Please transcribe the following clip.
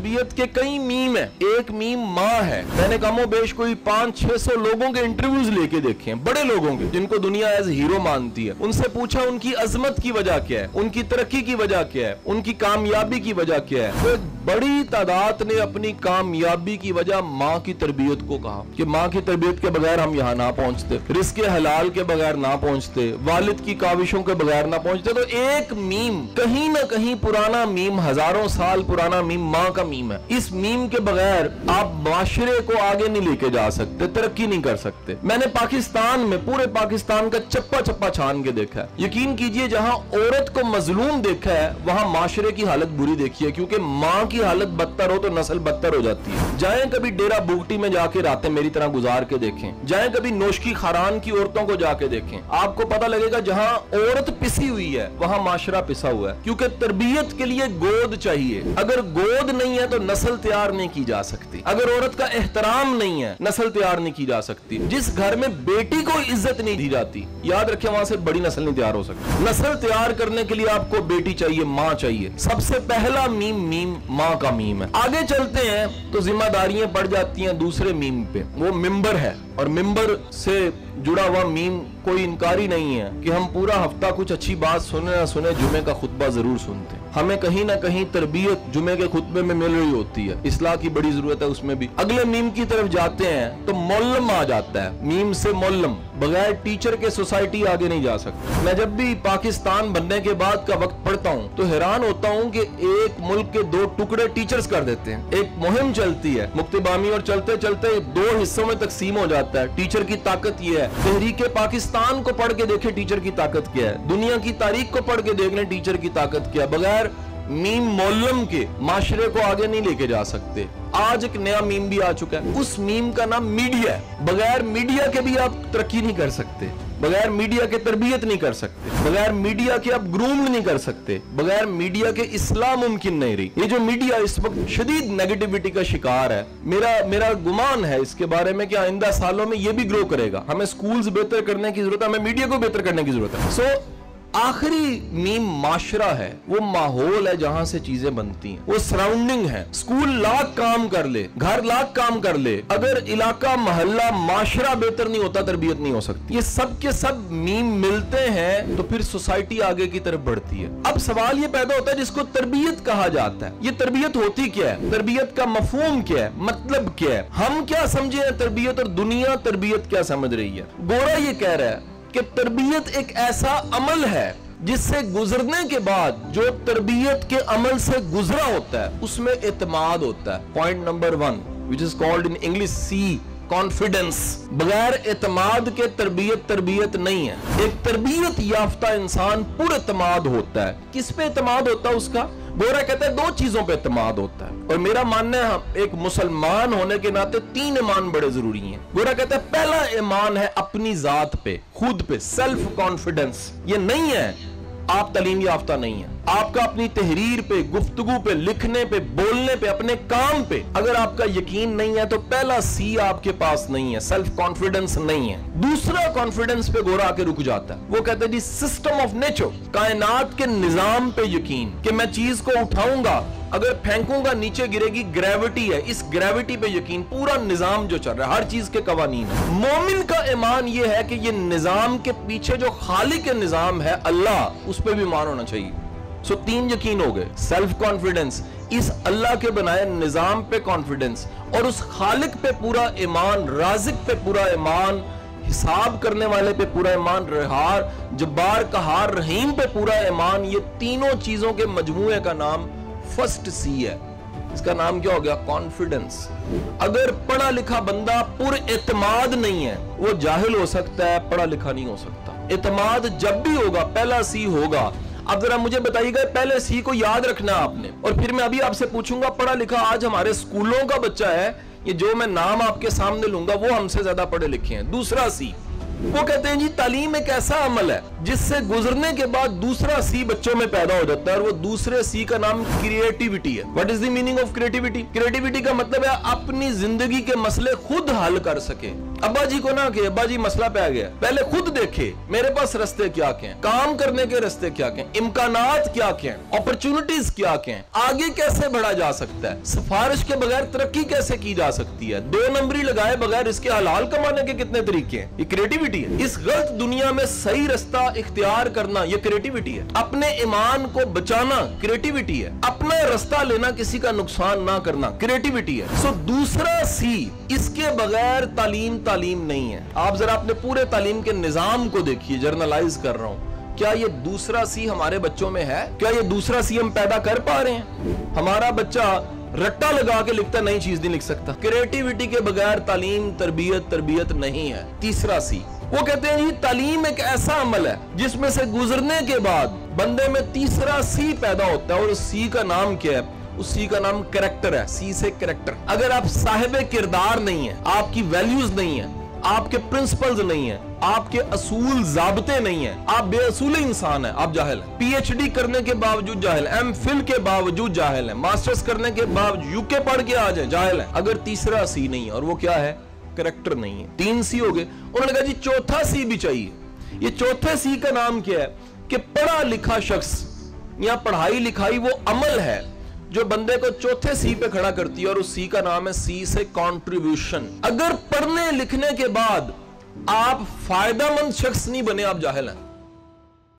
तरबियत के कई मीम है। एक मीम माँ है। मैंने कमो बेश कोई 500-600 लोगों के इंटरव्यूज लेके देखे हैं, बड़े लोगों के, जिनको दुनिया एज हीरो मानती है। उनसे पूछा उनकी अजमत की वजह क्या है, उनकी तरक्की की वजह क्या है, उनकी कामयाबी की वजह क्या है। तो एक बड़ी तादाद ने अपनी कामयाबी की वजह माँ की तरबियत को कहा कि माँ की तरबियत के बगैर हम यहाँ ना पहुंचते, रिज़्क़ हलाल के बगैर ना पहुंचते, वालिद की काविशों के बगैर ना पहुंचते। तो एक मीम, कहीं ना कहीं पुराना मीम, हजारों साल पुराना मीम माँ का मीम है। इस मीम के बगैर आप माशरे को आगे नहीं लेके जा सकते, तरक्की नहीं कर सकते। मैंने पाकिस्तान में, पूरे पाकिस्तान का चप्पा चप्पा छान के देखा है। यकीन कीजिए, जहां औरत को मजलूम देखा है वहां माशरे की हालत बुरी देखी है, क्योंकि माँ की हालत बदतर हो तो नस्ल बदतर हो जाती है। जाएं कभी डेरा बुगटी में जाके रातें मेरी तरह गुजार के देखें, जाएं कभी नोशकी खारान की औरतों को जाके देखें, आपको पता लगेगा जहां औरत पिसी हुई है वहां माशरा पिसा हुआ है। क्योंकि तरबियत के लिए गोद चाहिए। अगर गोद नहीं है तो नस्ल तैयार नहीं की जा सकती। अगर औरत का एहतराम नहीं है, नस्ल तैयार नहीं की जा सकती। जिस घर में बेटी को इज्जत नहीं दी जाती, याद रखें, वहां से बड़ी नस्ल नहीं तैयार हो सकती। नस्ल तैयार करने के लिए आपको बेटी चाहिए, माँ चाहिए। सबसे पहला मीम माँ का मीम है। आगे चलते हैं तो जिम्मेदारियां पड़ जाती हैं दूसरे मीम पे, वो मिंबर है। और मिंबर से जुड़ा हुआ मीम कोई इनकारी नहीं है कि हम पूरा हफ्ता कुछ अच्छी बात सुने ना सुने, जुमे का खुतबा जरूर सुनते हैं। हमें कहीं ना कहीं तरबियत जुमे के खुतबे में मिल रही होती है, इस्लाह की बड़ी जरूरत है उसमें भी। अगले मीम की तरफ जाते हैं तो मौलम आ जाता है। मीम से मौलम, बगैर टीचर के सोसाइटी आगे नहीं जा सकती। मैं जब भी पाकिस्तान बनने के बाद का वक्त पढ़ता हूँ तो हैरान होता हूँ कि एक मुल्क के 2 टुकड़े टीचर्स कर देते हैं। एक मुहिम चलती है मुक्तिबामी, और चलते चलते 2 हिस्सों में तकसीम हो जाता है। टीचर की ताकत यह है, तहरीके पाकिस्तान को पढ़ के देखे टीचर की ताकत क्या है, दुनिया की तारीख को पढ़ के देख लें टीचर की ताकत क्या है। बगैर मीम मौलम के माशरे को आगे नहीं लेके जा सकते। आज एक नया मीम भी आ चुका है, उस मीम का नाम मीडिया है। बगैर मीडिया के भी आप तरक्की नहीं कर सकते, बगैर मीडिया के तरबियत नहीं कर सकते, बगैर मीडिया के आप ग्रूम नहीं कर सकते, बगैर मीडिया के इस्लाम मुमकिन नहीं रही। ये जो मीडिया इस वक्त शदीद नेगेटिविटी का शिकार है, मेरा गुमान है इसके बारे में कि आइंदा सालों में ये भी ग्रो करेगा। हमें स्कूल्स बेहतर करने की जरूरत है, हमें मीडिया को बेहतर करने की जरूरत है। आखिरी मीम माशरा है, वो माहौल है जहां से चीजें बनती हैं, वो सराउंडिंग है। स्कूल लाख काम कर ले, घर लाख काम कर ले, अगर इलाका, मोहल्ला, माशरा बेहतर नहीं होता, तरबियत नहीं हो सकती। ये सब के सब मीम मिलते हैं तो फिर सोसाइटी आगे की तरफ बढ़ती है। अब सवाल ये पैदा होता है जिसको तरबियत कहा जाता है, ये तरबियत होती क्या है, तरबियत का मफहूम क्या है, मतलब क्या है, हम क्या समझे हैं तरबियत, और दुनिया तरबियत क्या समझ रही है। गोरा ये कह रहा है कि तरबियत एक ऐसा अमल है जिससे गुजरने के बाद जो तरबियत के अमल से गुजरा होता है उसमें एतमाद होता है। Point number 1 which is called in English C, confidence. बगैर एतमाद के तरबियत नहीं है। एक तरबियत याफ्ता इंसान पुरएतमाद होता है। किस पे एतमाद होता है उसका? गोरा कहता है 2 चीजों पे एतमाद होता है, और मेरा मानना है एक मुसलमान होने के नाते 3 ईमान बड़े जरूरी हैं। गोरा कहता है पहला ईमान है अपनी जात पे, खुद पे, सेल्फ कॉन्फिडेंस। ये नहीं है आप तालीम याफ्ता नहीं है, आपका अपनी तहरीर पे, गुफ्तगू पे, लिखने पे, बोलने पे, अपने काम पे अगर आपका यकीन नहीं है तो पहला C आपके पास नहीं है, सेल्फ कॉन्फिडेंस नहीं है। दूसरा कॉन्फिडेंस पे गोरा आके रुक जाता है, वो कहता है जी सिस्टम ऑफ नेचर, कायनात के निजाम पे यकीन, कि मैं चीज को उठाऊंगा, अगर फेंकूंगा नीचे गिरेगी, ग्रेविटी है, इस ग्रेविटी पे यकीन, पूरा निजाम जो चल रहा है, हर चीज के कवानीन है। मोमिन का ईमान ये है कि ये निजाम के पीछे जो खालिक के निजाम है अल्लाह, उस पे भी ईमान होना चाहिए। 3 यकीन हो गए, सेल्फ कॉन्फिडेंस, इस अल्लाह के बनाए निजाम पे कॉन्फिडेंस, और उस खालिक पे पूरा ईमान, राज़िक पे पूरा ईमान, हिसाब करने वाले पे पूरा ईमान, रहार, जब्बार, कहार, रहीम पे पूरा ईमान। ये तीनों चीजों के मजमूए का नाम फर्स्ट C है। इसका नाम क्या हो गया? कॉन्फिडेंस। अगर पढ़ा लिखा बंदा पुरएतमाद नहीं है, वो जाहिल हो सकता है, पढ़ा लिखा नहीं हो सकता। एतमाद जब भी होगा पहला C होगा। अब जरा मुझे बताइएगा, पहले C को याद रखना आपने, और फिर मैं अभी आपसे पूछूंगा पढ़ा लिखा आज हमारे स्कूलों का बच्चा है, ये जो मैं नाम आपके सामने लूंगा वो हमसे ज्यादा पढ़े लिखे हैं। दूसरा C, वो कहते हैं जी तालीम एक ऐसा अमल है जिससे गुजरने के बाद दूसरा C बच्चों में पैदा हो जाता है, और वो दूसरे C का नाम क्रिएटिविटी है। What is the meaning of creativity? Creativity का मतलब है अपनी जिंदगी के मसले खुद हल कर सके, अब्बा जी को ना कि अब्बा जी मसला पे आ गया, पहले खुद देखे मेरे पास रास्ते क्या क्या हैं, काम करने के रास्ते क्या क्या हैं, इम्कानात क्या क्या हैं, अपॉर्चुनिटीज क्या क्या हैं, आगे कैसे बढ़ा जा सकता है, सिफारिश के बगैर तरक्की कैसे की जा सकती है, 2 नंबरी लगाए बगैर इसके हलाल कमाने के कितने तरीके हैं। ये क्रिएटिविटी है। इस गलत दुनिया में सही रास्ता इख्तियार करना ये क्रिएटिविटी है। अपने ईमान को बचाना क्रिएटिविटी है। अपना रास्ता लेना, किसी का नुकसान ना करना क्रिएटिविटी है। सो दूसरा सी, इसके बगैर तालीम नहीं है। आप जरा अपने पूरे तालीम के निजाम को देखिए, जर्नलाइज कर रहा हूं, क्या ये दूसरा सी हमारे बच्चों में है? क्या ये दूसरा सी हम पैदा कर पा रहे हैं? हमारा बच्चा रट्टा लगा के लिखता, नई चीज नहीं लिख सकता। क्रिएटिविटी के बगैर तालीम तरबियत नहीं है। तीसरा सी, वो कहते हैं जी तालीम एक ऐसा अमल है जिसमें से गुजरने के बाद बंदे में तीसरा सी पैदा होता है, और उस सी का नाम क्या है? उस सी का नाम कैरेक्टर है। सी से कैरेक्टर। अगर आप साहिब किरदार नहीं है, आपकी वैल्यूज नहीं है, आपके प्रिंसिपल्स नहीं है, आपके असूल ज़ाब्ते नहीं है, आप बेअसूल इंसान है, आप जाहिल है। पीएचडी करने के बावजूद जाहिल है, एमफिल के बावजूद जाहिल है, मास्टर्स करने के बावजूद यूके पढ़ के आ जाए जाहिल है, अगर तीसरा सी नहीं है, और वो क्या है? कैरेक्टर नहीं है। 3 सी हो गए। उन्होंने कहा जी चौथा सी भी चाहिए। ये चौथे सी का नाम क्या है? कि पढ़ा लिखा शख्स या पढ़ाई लिखाई वो अमल है जो बंदे को चौथे सी पे खड़ा करती है, और उस सी का नाम है सी से कंट्रीब्यूशन। अगर पढ़ने लिखने के बाद आप फायदेमंद शख्स नहीं बने, आप जाहिल हैं।